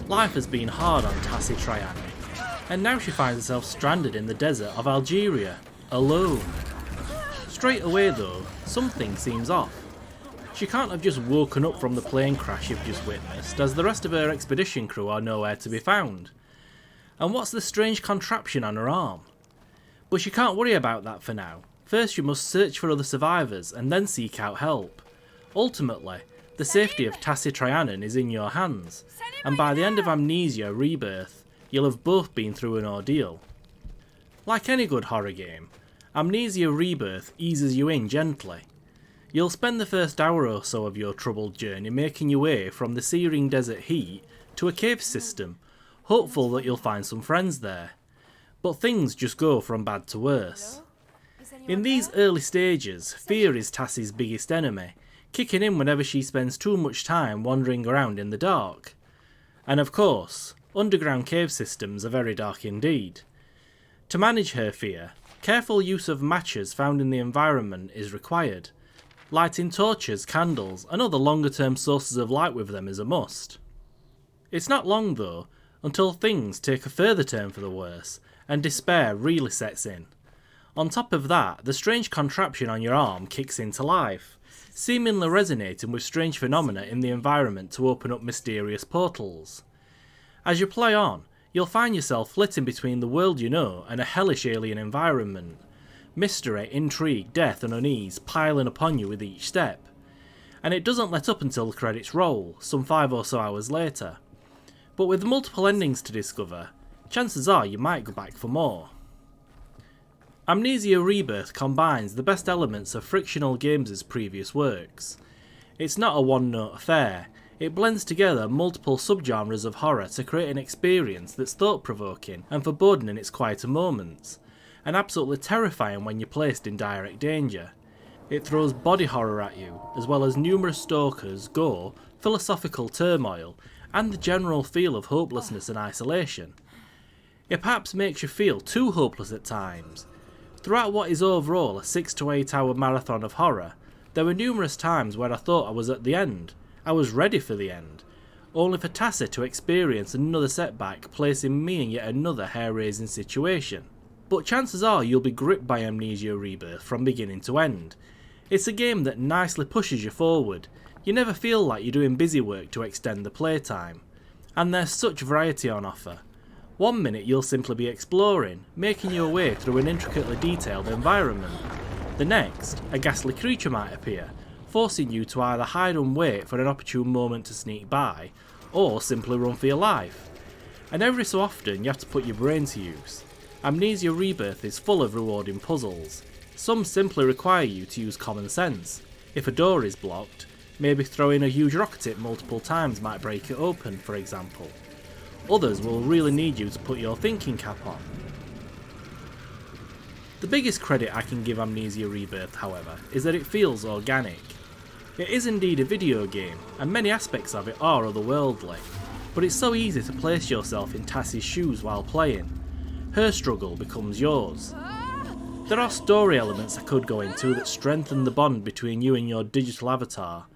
Life has been hard on Tassie Triani, and now she finds herself stranded in the desert of Algeria, alone. Straight away though, something seems off. She can't have just woken up from the plane crash you've just witnessed, as the rest of her expedition crew are nowhere to be found. And what's the strange contraption on her arm? But she can't worry about that for now. First you must search for other survivors and then seek out help. Ultimately, the safety of Tassie Trianon is in your hands, and by the end of Amnesia Rebirth, you'll have both been through an ordeal. Like any good horror game, Amnesia Rebirth eases you in gently. You'll spend the first hour or so of your troubled journey making your way from the searing desert heat to a cave system, hopeful that you'll find some friends there. But things just go from bad to worse. In these early stages, fear is Tassie's biggest enemy, kicking in whenever she spends too much time wandering around in the dark. And of course, underground cave systems are very dark indeed. To manage her fear, careful use of matches found in the environment is required. Lighting torches, candles, and other longer term sources of light with them is a must. It's not long though, until things take a further turn for the worse, and despair really sets in. On top of that, the strange contraption on your arm kicks into life, seemingly resonating with strange phenomena in the environment to open up mysterious portals. As you play on, you'll find yourself flitting between the world you know and a hellish alien environment. Mystery, intrigue, death and unease piling upon you with each step. And it doesn't let up until the credits roll, some 5 or so hours later. But with multiple endings to discover, chances are you might go back for more. Amnesia Rebirth combines the best elements of Frictional Games' previous works. It's not a one-note affair, it blends together multiple subgenres of horror to create an experience that's thought-provoking and foreboding in its quieter moments, and absolutely terrifying when you're placed in direct danger. It throws body horror at you, as well as numerous stalkers, gore, philosophical turmoil, and the general feel of hopelessness and isolation. It perhaps makes you feel too hopeless at times. Throughout what is overall a 6 to 8 hour marathon of horror, there were numerous times where I thought I was at the end. I was ready for the end, only for Tassie to experience another setback, placing me in yet another hair-raising situation. But chances are you'll be gripped by Amnesia Rebirth from beginning to end. It's a game that nicely pushes you forward. You never feel like you're doing busy work to extend the playtime. And there's such variety on offer. One minute you'll simply be exploring, making your way through an intricately detailed environment. The next, a ghastly creature might appear, forcing you to either hide and wait for an opportune moment to sneak by, or simply run for your life. And every so often you have to put your brain to use. Amnesia Rebirth is full of rewarding puzzles. Some simply require you to use common sense. If a door is blocked, maybe throwing a huge rock at it multiple times might break it open, for example. Others will really need you to put your thinking cap on. The biggest credit I can give Amnesia Rebirth, however, is that it feels organic. It is indeed a video game, and many aspects of it are otherworldly, but it's so easy to place yourself in Tassie's shoes while playing. Her struggle becomes yours. There are story elements I could go into that strengthen the bond between you and your digital avatar,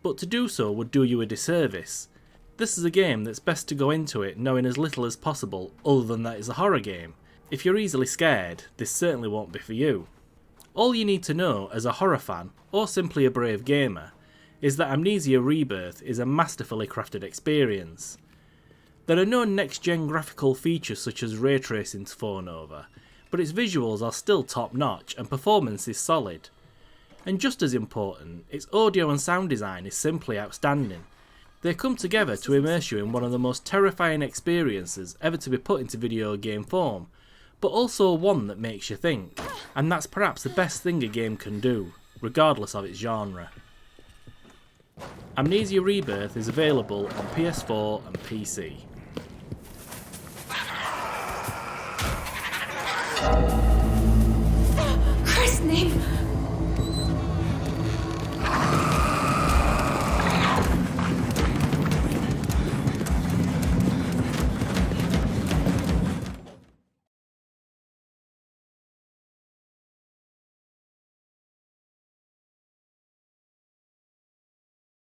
but to do so would do you a disservice. This is a game that's best to go into it knowing as little as possible other than that it's a horror game. If you're easily scared, this certainly won't be for you. All you need to know as a horror fan, or simply a brave gamer, is that Amnesia Rebirth is a masterfully crafted experience. There are no next-gen graphical features such as ray tracing to fawn over, but its visuals are still top-notch and performance is solid. And just as important, its audio and sound design is simply outstanding. They come together to immerse you in one of the most terrifying experiences ever to be put into video game form, but also one that makes you think, and that's perhaps the best thing a game can do, regardless of its genre. Amnesia Rebirth is available on PS4 and PC.